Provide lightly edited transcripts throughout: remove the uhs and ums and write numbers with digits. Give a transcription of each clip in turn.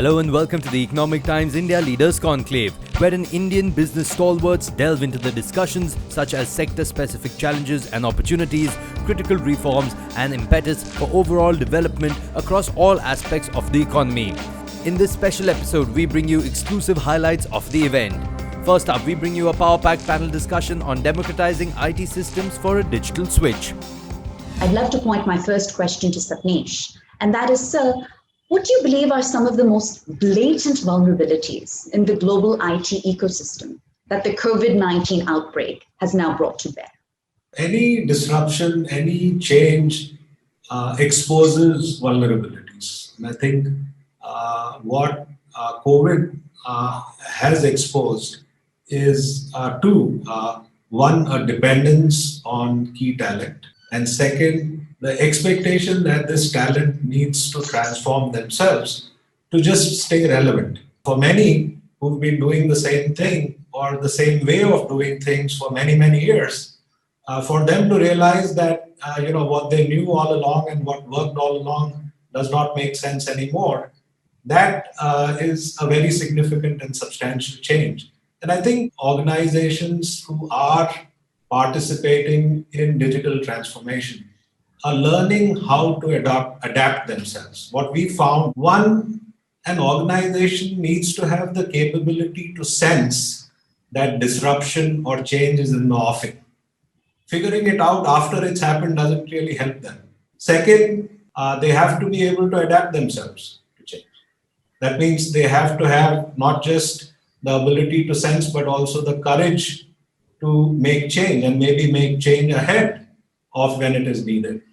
Hello and welcome to the Economic Times India Leaders Conclave, where an Indian business stalwarts delve into the discussions such as sector-specific challenges and opportunities, critical reforms and impetus for overall development across all aspects of the economy. In this special episode, we bring you exclusive highlights of the event. First up, we bring you a power-packed panel discussion on democratizing IT systems for a digital switch. I'd love to point my first question to Sapnesh, and that is, sir, what do you believe are some of the most blatant vulnerabilities in the global IT ecosystem that the COVID-19 outbreak has now brought to bear? Any disruption, any change exposes vulnerabilities. And I think what COVID has exposed is two. One, a dependence on key talent. And second, the expectation that this talent needs to transform themselves to just stay relevant. For many who've been doing the same thing or the same way of doing things for many, many years, for them to realize that what they knew all along and what worked all along does not make sense anymore, that is a very significant and substantial change. And I think organizations who are participating in digital transformation are learning how to adapt themselves. What we found, one, an organization needs to have the capability to sense that disruption or change is in the offing. Figuring it out after it's happened doesn't really help them. Second, they have to be able to adapt themselves to change. That means they have to have not just the ability to sense, but also the courage to make change and maybe make change ahead of when it is needed.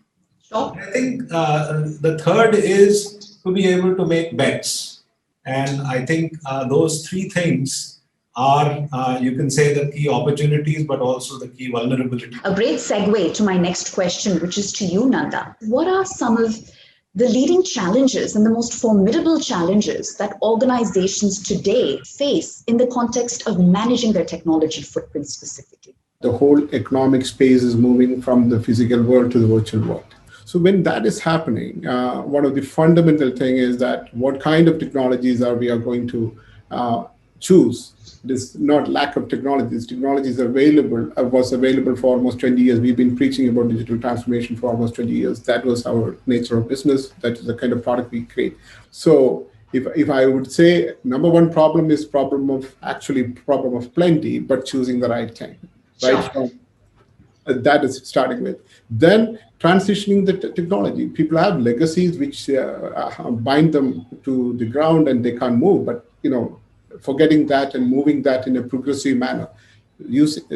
Sure. I think the third is to be able to make bets. And I think those three things are, you can say, the key opportunities, but also the key vulnerabilities. A great segue to my next question, which is to you, Nanda. What are some of the leading challenges and the most formidable challenges that organizations today face in the context of managing their technology footprint specifically? The whole economic space is moving from the physical world to the virtual world. So when that is happening, one of the fundamental thing is that what kind of technologies we are going to choose. It is not lack of technologies. Technologies are available, was available for almost 20 years. We've been preaching about digital transformation for almost 20 years. That was our nature of business. That is the kind of product we create. So if I would say number one problem is problem of plenty, but choosing the right thing. Right? Sure. That is starting with. Then transitioning the technology. People have legacies which bind them to the ground and they can't move. But forgetting that and moving that in a progressive manner,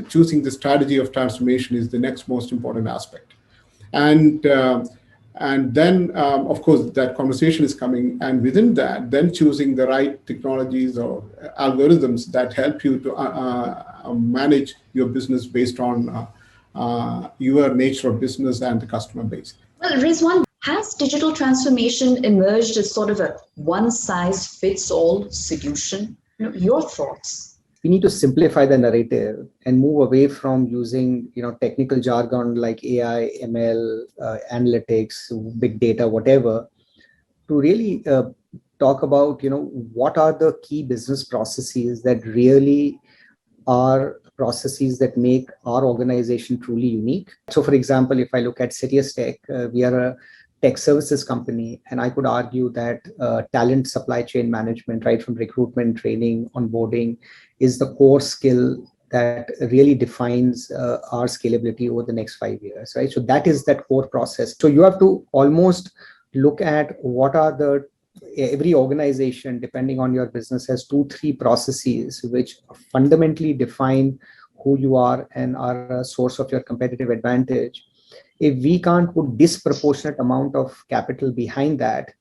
choosing the strategy of transformation is the next most important aspect. And then, of course, that conversation is coming. And within that, then choosing the right technologies or algorithms that help you to manage your business based on your nature of business and the customer base. Well, Rizwan, has digital transformation emerged as sort of a one-size-fits-all solution? Your thoughts? We need to simplify the narrative and move away from using technical jargon like AI, ML, analytics, big data, whatever, to really talk about what are the key business processes that really are processes that make our organization truly unique. So, for example, if I look at Sirius Tech, we are a tech services company, and I could argue that talent supply chain management, right from recruitment, training, onboarding, is the core skill that really defines our scalability over the next 5 years, right? So that is that core process. So you have to almost look at what are every organization, depending on your business, has 2-3 processes which fundamentally define who you are and are a source of your competitive advantage. If we can't put disproportionate amount of capital behind that,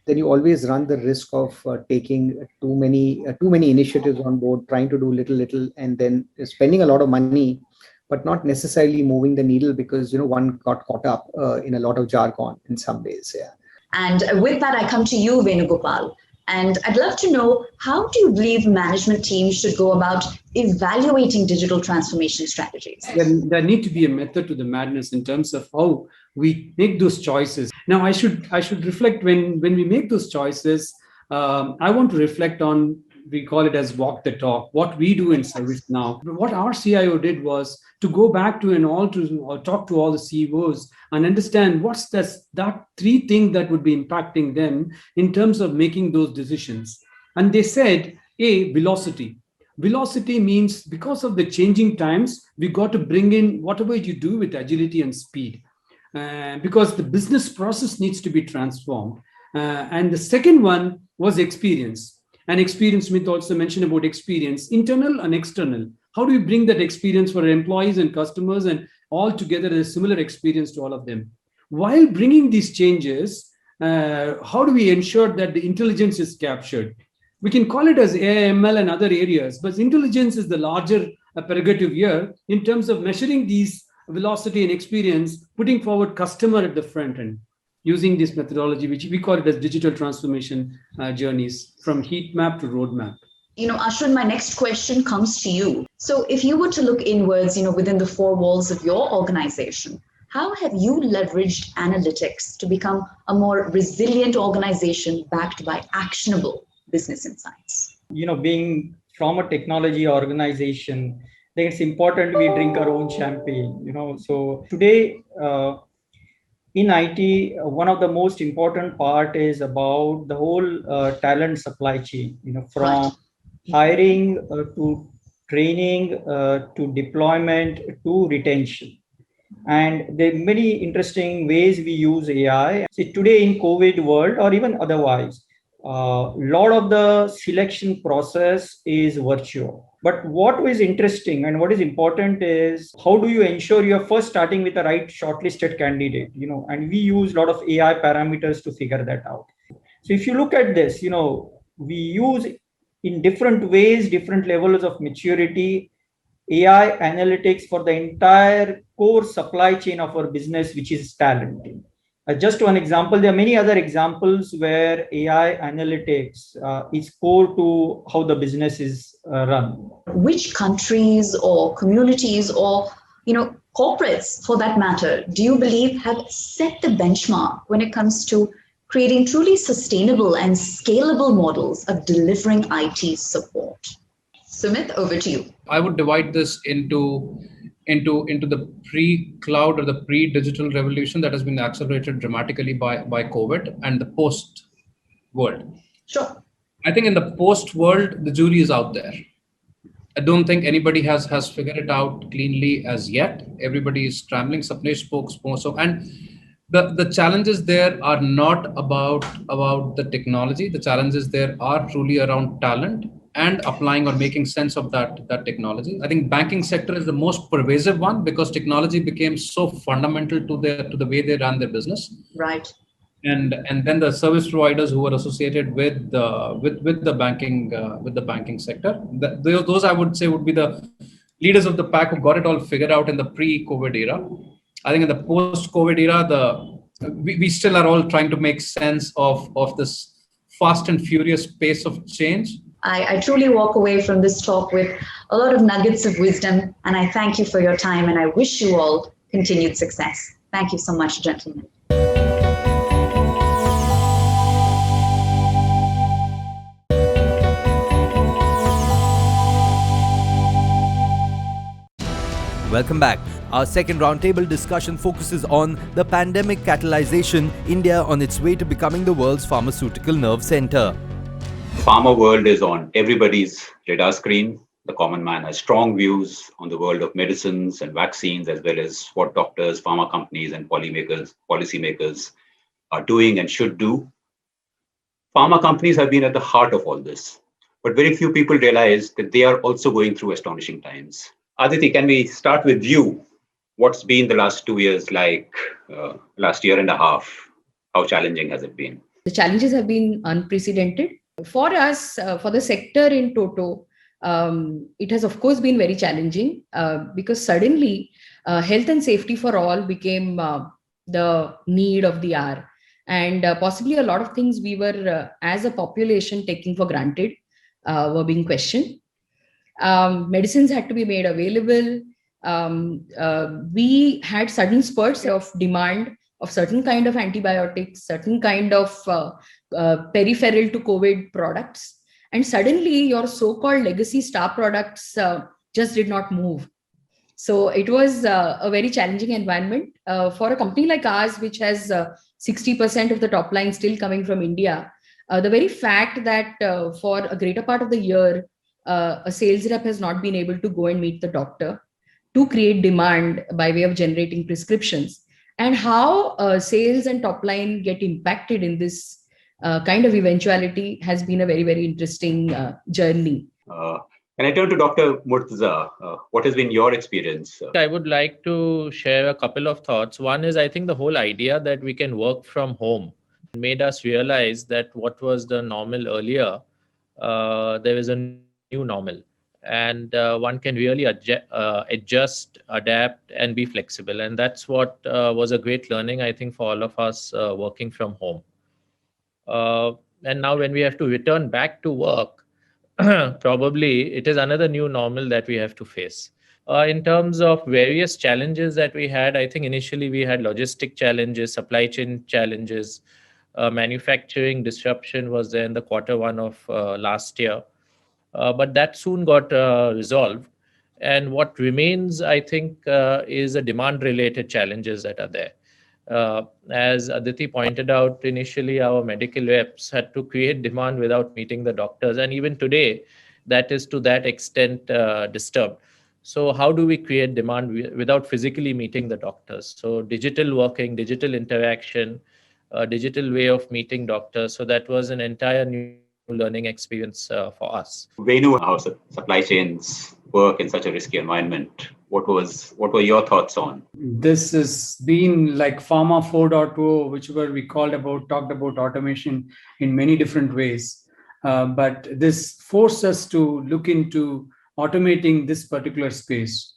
then you always run the risk of taking too many initiatives on board, trying to do little, and then spending a lot of money, but not necessarily moving the needle because one got caught up in a lot of jargon in some ways. Yeah. And with that, I come to you, Venugopal. And I'd love to know, how do you believe management teams should go about evaluating digital transformation strategies? There need to be a method to the madness in terms of how we make those choices. Now, I should reflect when we make those choices, I want to reflect on, we call it as walk the talk, what we do in ServiceNow. What our CIO did was to go back to or talk to all the CEOs and understand what's that three things that would be impacting them in terms of making those decisions. And they said, A, velocity. Velocity means because of the changing times, we got to bring in whatever you do with agility and speed. Because the business process needs to be transformed. And the second one was experience. And experience, Smith also mentioned about experience, internal and external. How do we bring that experience for our employees and customers and all together a similar experience to all of them? While bringing these changes, how do we ensure that the intelligence is captured? We can call it as AI, ML and other areas, but intelligence is the larger prerogative here in terms of measuring these velocity and experience, putting forward customer at the front end, using this methodology, which we call it as digital transformation journeys from heat map to roadmap. Ashwin, my next question comes to you. So if you were to look inwards, within the four walls of your organization, how have you leveraged analytics to become a more resilient organization backed by actionable business insights? Being from a technology organization, I think it's important we drink our own champagne, So today, in IT, one of the most important part is about the whole talent supply chain, from hiring to training to deployment to retention. And there are many interesting ways we use AI. See, today in COVID world or even otherwise, a lot of the selection process is virtual. But what is interesting and what is important is how do you ensure you're first starting with the right shortlisted candidate, and we use a lot of AI parameters to figure that out. So if you look at this, we use in different ways, different levels of maturity, AI analytics for the entire core supply chain of our business, which is talent. Just one example, there are many other examples where AI analytics is core to how the business is run. Which countries or communities or, corporates for that matter, do you believe have set the benchmark when it comes to creating truly sustainable and scalable models of delivering IT support? Sumit, over to you. I would divide this into the pre-cloud or the pre-digital revolution that has been accelerated dramatically by COVID and the post world. Sure. I think in the post world, the jury is out there. I don't think anybody has figured it out cleanly as yet. Everybody is scrambling. Sapnesh spoke more so. And the challenges there are not about the technology. The challenges there are truly around talent and applying or making sense of that technology. I think banking sector is the most pervasive one because technology became so fundamental to the way they run their business. Right. And then the service providers who are associated with the banking sector. Those I would say would be the leaders of the pack who got it all figured out in the pre-COVID era. I think in the post-COVID era, we still are all trying to make sense of this fast and furious pace of change. I truly walk away from this talk with a lot of nuggets of wisdom, and I thank you for your time, and I wish you all continued success. Thank you so much, gentlemen. Welcome back. Our second roundtable discussion focuses on the pandemic catalyzation, India on its way to becoming the world's pharmaceutical nerve center. Pharma world is on everybody's radar screen. The common man has strong views on the world of medicines and vaccines, as well as what doctors, pharma companies, and policymakers are doing and should do. Pharma companies have been at the heart of all this, but very few people realize that they are also going through astonishing times. Aditi, can we start with you? What's been the last 2 years like, last year and a half? How challenging has it been? The challenges have been unprecedented. For us, for the sector in toto, it has of course been very challenging because suddenly health and safety for all became the need of the hour. And possibly a lot of things we were as a population taking for granted were being questioned. Medicines had to be made available. We had sudden spurts of demand of certain kind of antibiotics, certain kind of peripheral to COVID products. And suddenly your so-called legacy star products just did not move. So it was a very challenging environment for a company like ours, which has 60% of the top line still coming from India. The very fact that for a greater part of the year, a sales rep has not been able to go and meet the doctor to create demand by way of generating prescriptions, and how sales and top line get impacted in this kind of eventuality has been a very, very interesting journey. Can I turn to Dr. Murtaza? What has been your experience? I would like to share a couple of thoughts. One is, I think the whole idea that we can work from home made us realize that what was the normal earlier, there is a new normal. And one can really adjust, adapt, and be flexible. And that's what was a great learning, I think, for all of us working from home. And now when we have to return back to work, probably it is another new normal that we have to face. In terms of various challenges that we had, I think initially we had logistic challenges, supply chain challenges, manufacturing disruption was there in the Q1 of last year. But that soon got resolved. And what remains, I think, is the demand-related challenges that are there. As Aditi pointed out, initially our medical reps had to create demand without meeting the doctors. And even today, that is to that extent disturbed. So how do we create demand without physically meeting the doctors? So digital working, digital interaction, digital way of meeting doctors. So that was an entire new learning experience for us. Venu, how supply chains work in such a risky environment? What were your thoughts on? This has been like Pharma 4.0, whichever we talked about automation in many different ways. But this forced us to look into automating this particular space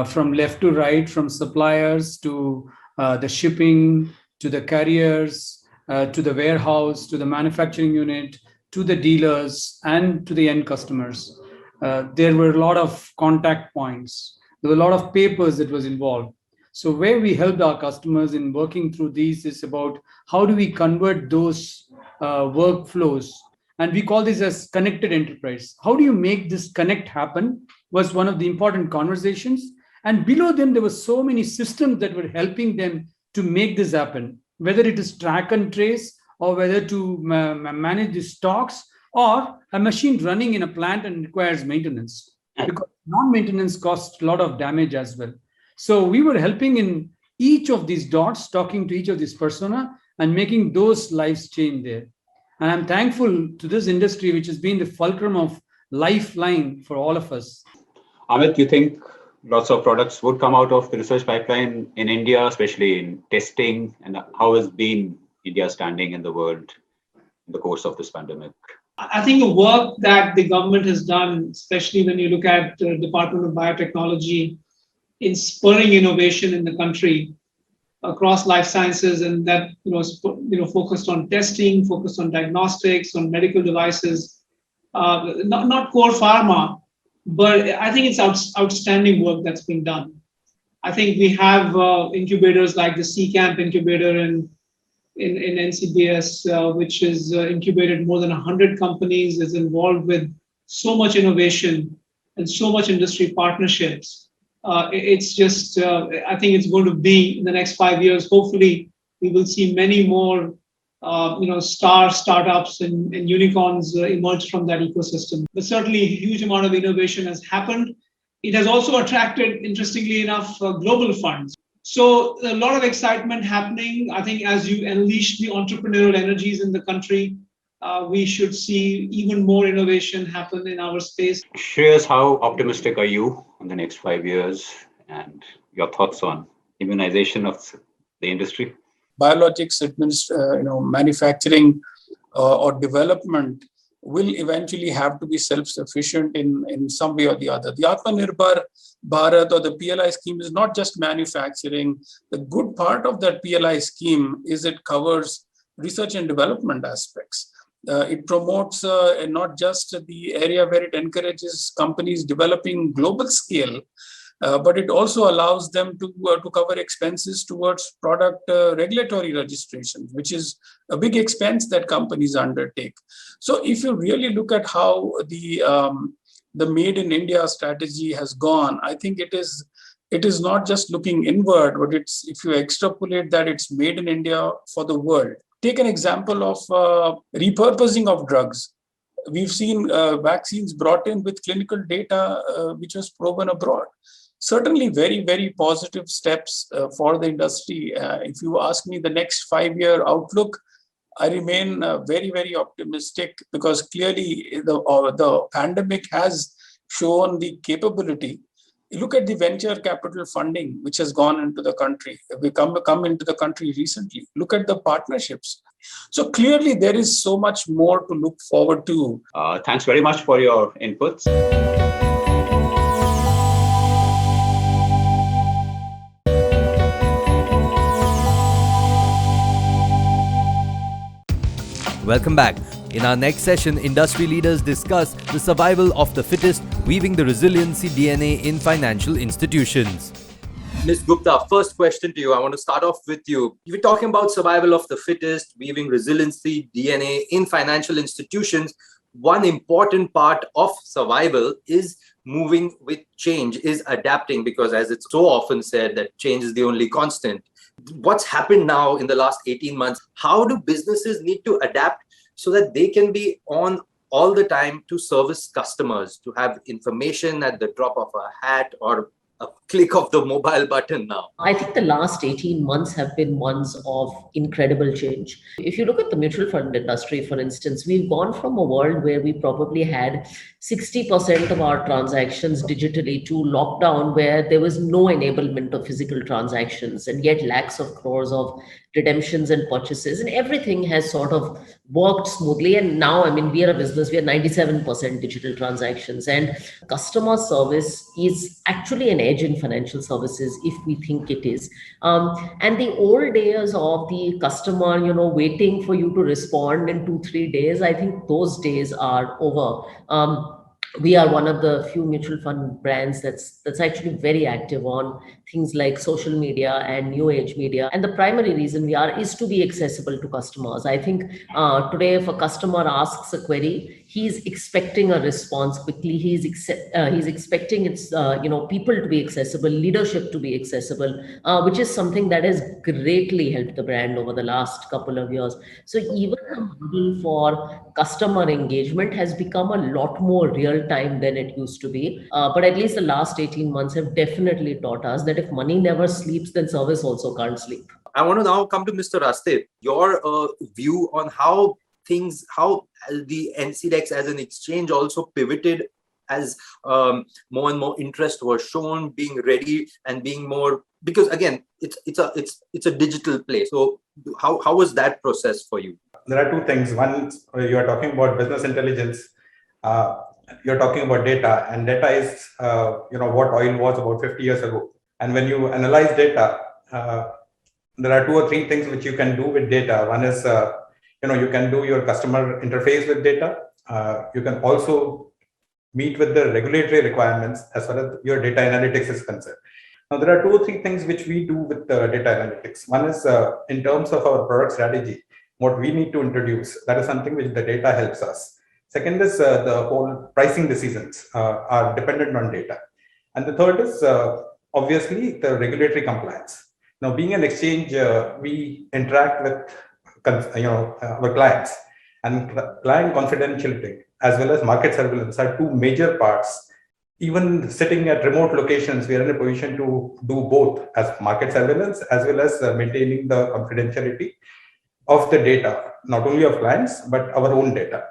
from left to right, from suppliers to the shipping, to the carriers, to the warehouse, to the manufacturing unit, to the dealers, and to the end customers. There were a lot of contact points. There were a lot of papers that was involved. So where we helped our customers in working through these is about how do we convert those workflows. And we call this as connected enterprise. How do you make this connect happen was one of the important conversations. And below them, there were so many systems that were helping them to make this happen, whether it is track and trace or whether to manage the stocks or a machine running in a plant and requires maintenance. Because non-maintenance costs a lot of damage as well. So we were helping in each of these dots, talking to each of these persona and making those lives change there. And I'm thankful to this industry, which has been the fulcrum of lifeline for all of us. Amit, you think lots of products would come out of the research pipeline in India, especially in testing? And how has been India standing in the world in the course of this pandemic? I think the work that the government has done, especially when you look at the Department of Biotechnology, in spurring innovation in the country across life sciences, and that focused on testing, focused on diagnostics, on medical devices, not core pharma, but I think it's outstanding work that's being done. I think we have incubators like the CCamp incubator in NCBS, which is incubated more than 100 companies, is involved with so much innovation and so much industry partnerships. It's just, I think it's going to be in the next 5 years. Hopefully, we will see many more, startups and unicorns emerge from that ecosystem. But certainly, a huge amount of innovation has happened. It has also attracted, interestingly enough, global funds. So a lot of excitement happening. I think as you unleash the entrepreneurial energies in the country, we should see even more innovation happen in our space. Shreyas, how optimistic are you on the next 5 years and your thoughts on immunization of the industry? Biologics manufacturing or development will eventually have to be self-sufficient in some way or the other. The Atmanirbhar Bharat or the PLI scheme is not just manufacturing. The good part of that PLI scheme is it covers research and development aspects. It promotes not just the area where it encourages companies developing global scale but it also allows them to cover expenses towards product regulatory registration, which is a big expense that companies undertake. So if you really look at how the Made in India strategy has gone, I think it is not just looking inward, but it's, if you extrapolate that, it's made in India for the world. Take an example of repurposing of drugs. We've seen vaccines brought in with clinical data which was proven abroad. Certainly very, very positive steps for the industry. If you ask me the next 5-year outlook, I remain very, very optimistic, because clearly the pandemic has shown the capability. Look at the venture capital funding which has gone into the country. We come into the country recently. Look at the partnerships. So clearly there is so much more to look forward to. Thanks very much for your inputs. Welcome back. In our next session, industry leaders discuss the survival of the fittest, weaving the resiliency DNA in financial institutions. Ms. Gupta, first question to you. I want to start off with you. You're talking about survival of the fittest, weaving resiliency DNA in financial institutions. One important part of survival is moving with change, is adapting, because as it's so often said that change is the only constant. What's happened now in the last 18 months? How do businesses need to adapt so that they can be on all the time to service customers, to have information at the drop of a hat or a click of the mobile button now? I think the last 18 months have been months of incredible change. If you look at the mutual fund industry, for instance, we've gone from a world where we probably had 60% of our transactions digitally to lockdown, where there was no enablement of physical transactions, and yet lakhs of crores of redemptions and purchases, and everything has sort of worked smoothly. And now, I mean, we are a business, we are 97% digital transactions, and customer service is actually an edge in financial services if we think it is. And the old days of the customer, waiting for you to respond in 2-3 days, I think those days are over. We are one of the few mutual fund brands that's actually very active on things like social media and new age media. And the primary reason we are is to be accessible to customers. I think today, if a customer asks a query, he's expecting a response quickly. He's expecting people to be accessible, leadership to be accessible, which is something that has greatly helped the brand over the last couple of years. So even the model for customer engagement has become a lot more real time than it used to be. But at least the last 18 months have definitely taught us that if money never sleeps, then service also can't sleep. I want to now come to Mr. Raste. Your view on how the NCDEX as an exchange also pivoted as more and more interest was shown, being ready and being more, because again, it's a digital play. So how was that process for you? There are two things. One, you are talking about business intelligence. You're talking about data, and data is what oil was about 50 years ago. And when you analyze data, there are 2 or 3 things which you can do with data. One is you can do your customer interface with data. You can also meet with the regulatory requirements as far as your data analytics is concerned. Now, there are 2 or 3 things which we do with data analytics. One is in terms of our product strategy, what we need to introduce. That is something which the data helps us. Second is the whole pricing decisions are dependent on data. And the third is obviously the regulatory compliance. Now, being an exchange, we interact with our clients, and client confidentiality as well as market surveillance are 2 major parts. Even sitting at remote locations, we are in a position to do both, as market surveillance as well as maintaining the confidentiality of the data, not only of clients, but our own data.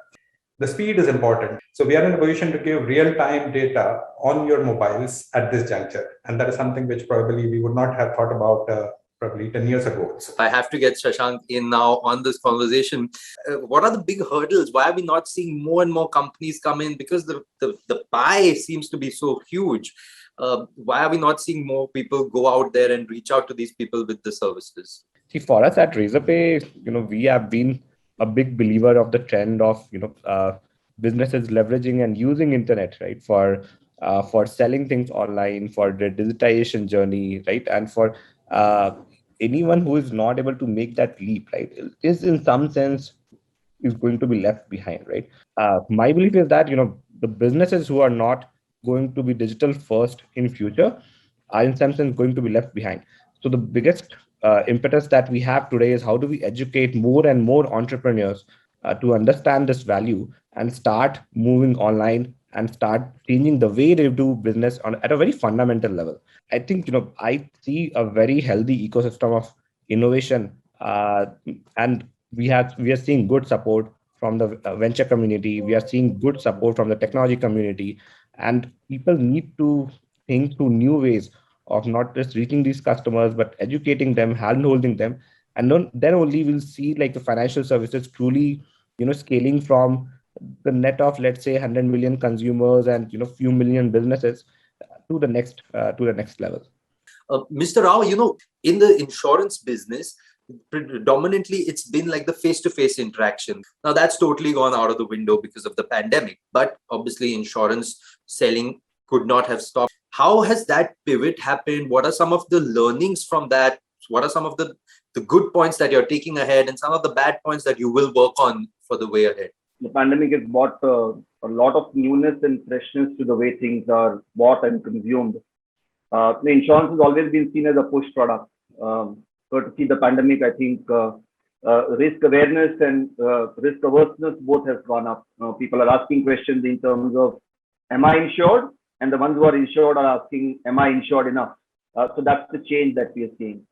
The speed is important. So we are in a position to give real-time data on your mobiles at this juncture. And that is something which probably we would not have thought about probably 10 years ago. So I have to get Shashank in now on this conversation. What are the big hurdles? Why are we not seeing more and more companies come in? Because the pie seems to be so huge. Why are we not seeing more people go out there and reach out to these people with the services? See, for us at Razorpay, we have been a big believer of the trend of, businesses leveraging and using internet, right, for for selling things online, for the digitization journey, right? And for anyone who is not able to make that leap, right, is in some sense is going to be left behind, right? My belief is that the businesses who are not going to be digital first in future are in some sense going to be left behind. So the biggest impetus that we have today is how do we educate more and more entrepreneurs to understand this value and start moving online and start changing the way they do business at a very fundamental level. I think I see a very healthy ecosystem of innovation, and we are seeing good support from the venture community. We are seeing good support from the technology community, and people need to think through new ways of not just reaching these customers, but educating them, hand holding them. And then only we'll see like the financial services truly, scaling from the net of, let's say, 100 million consumers and, few million businesses to the next level. Mr. Rao, in the insurance business, predominantly it's been like the face-to-face interaction. Now that's totally gone out of the window because of the pandemic, but obviously insurance selling could not have stopped. How has that pivot happened? What are some of the learnings from that? What are some of the good points that you're taking ahead and some of the bad points that you will work on for the way ahead? The pandemic has brought a lot of newness and freshness to the way things are bought and consumed. The insurance has always been seen as a push product. Courtesy the pandemic, I think risk awareness and risk averseness both have gone up. People are asking questions in terms of, am I insured? And the ones who are insured are asking, am I insured enough? So that's the change that we are seeing.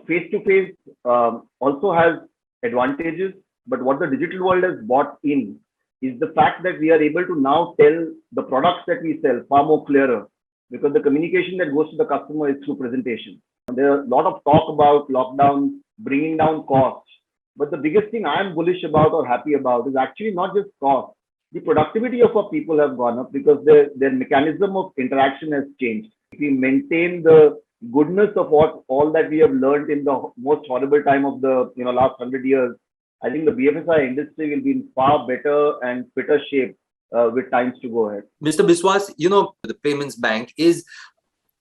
Face-to-face also has advantages, but what the digital world has brought in is the fact that we are able to now tell the products that we sell far more clearer, because the communication that goes to the customer is through presentation. There are a lot of talk about lockdown bringing down costs, but the biggest thing I'm bullish about or happy about is actually not just cost. The productivity of our people have gone up because their mechanism of interaction has changed. If we maintain the goodness of all that we have learned in the most horrible time of the last 100 years, I think the BFSI industry will be in far better and fitter shape with times to go ahead. Mr. Biswas, the payments bank is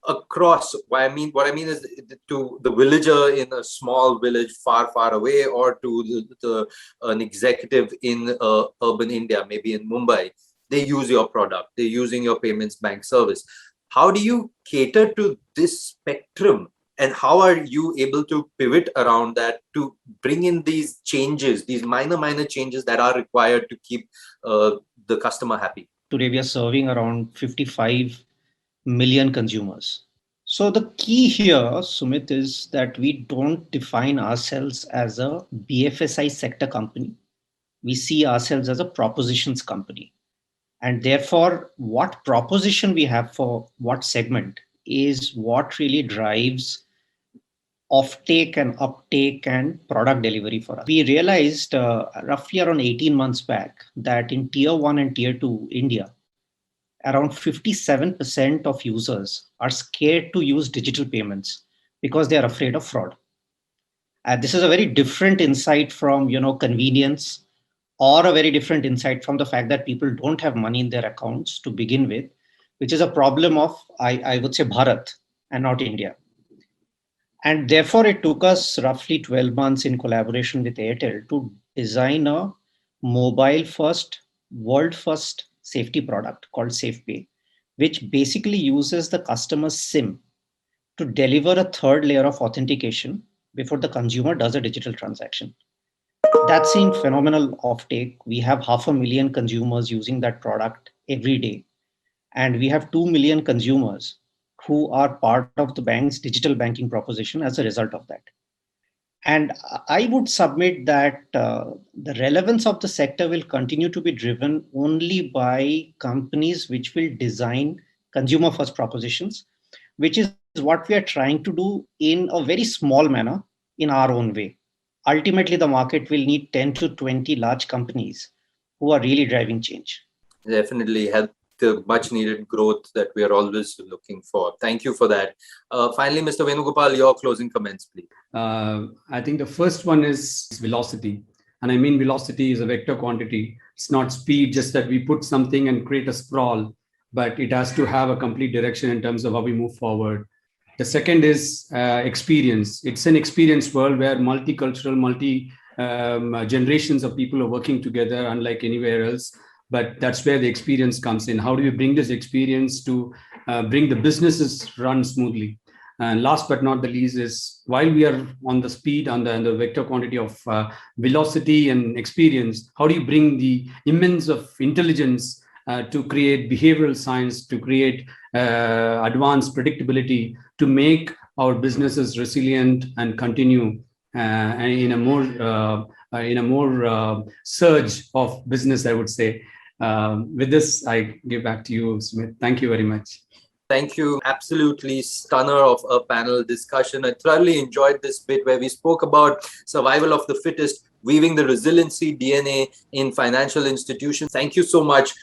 across. What I mean is to the villager in a small village far, far away, or to an executive in urban India, maybe in Mumbai. They use your product. They're using your payments bank service. How do you cater to this spectrum? And how are you able to pivot around that to bring in these changes, these minor changes that are required to keep the customer happy? Today, we are serving around 55 million consumers. So the key here, Sumit, is that we don't define ourselves as a BFSI sector company. We see ourselves as a propositions company. And therefore, what proposition we have for what segment is what really drives offtake and uptake and product delivery for us. We realized roughly around 18 months back that in tier 1 and tier 2 India, around 57% of users are scared to use digital payments because they are afraid of fraud. This is a very different insight from convenience, or a very different insight from the fact that people don't have money in their accounts to begin with, which is a problem of, I would say, Bharat and not India. And therefore, it took us roughly 12 months in collaboration with Airtel to design a mobile-first, world-first safety product called SafePay, which basically uses the customer's SIM to deliver a third layer of authentication before the consumer does a digital transaction. That's seen phenomenal offtake. We have 500,000 consumers using that product every day. And we have 2 million consumers who are part of the bank's digital banking proposition as a result of that. And I would submit that the relevance of the sector will continue to be driven only by companies which will design consumer-first propositions, which is what we are trying to do in a very small manner in our own way. Ultimately, the market will need 10 to 20 large companies who are really driving change. Definitely help the much needed growth that we are always looking for. Thank you for that. Finally, Mr. Venugopal, your closing comments, please. I think the first one is velocity. And I mean, velocity is a vector quantity. It's not speed, just that we put something and create a sprawl. but it has to have a complete direction in terms of how we move forward. The second is experience. It's an experience world where multicultural, generations of people are working together, unlike anywhere else. But that's where the experience comes in. How do you bring this experience to bring the businesses run smoothly? And last but not the least is, while we are on the speed, on the vector quantity of velocity and experience, how do you bring the immense of intelligence to create behavioral science, to create advanced predictability, to make our businesses resilient and continue in a more surge of business, I would say. With this, I give back to you, Sumit. Thank you very much. Thank you. Absolutely stunner of a panel discussion. I thoroughly enjoyed this bit where we spoke about survival of the fittest, weaving the resiliency DNA in financial institutions. Thank you so much.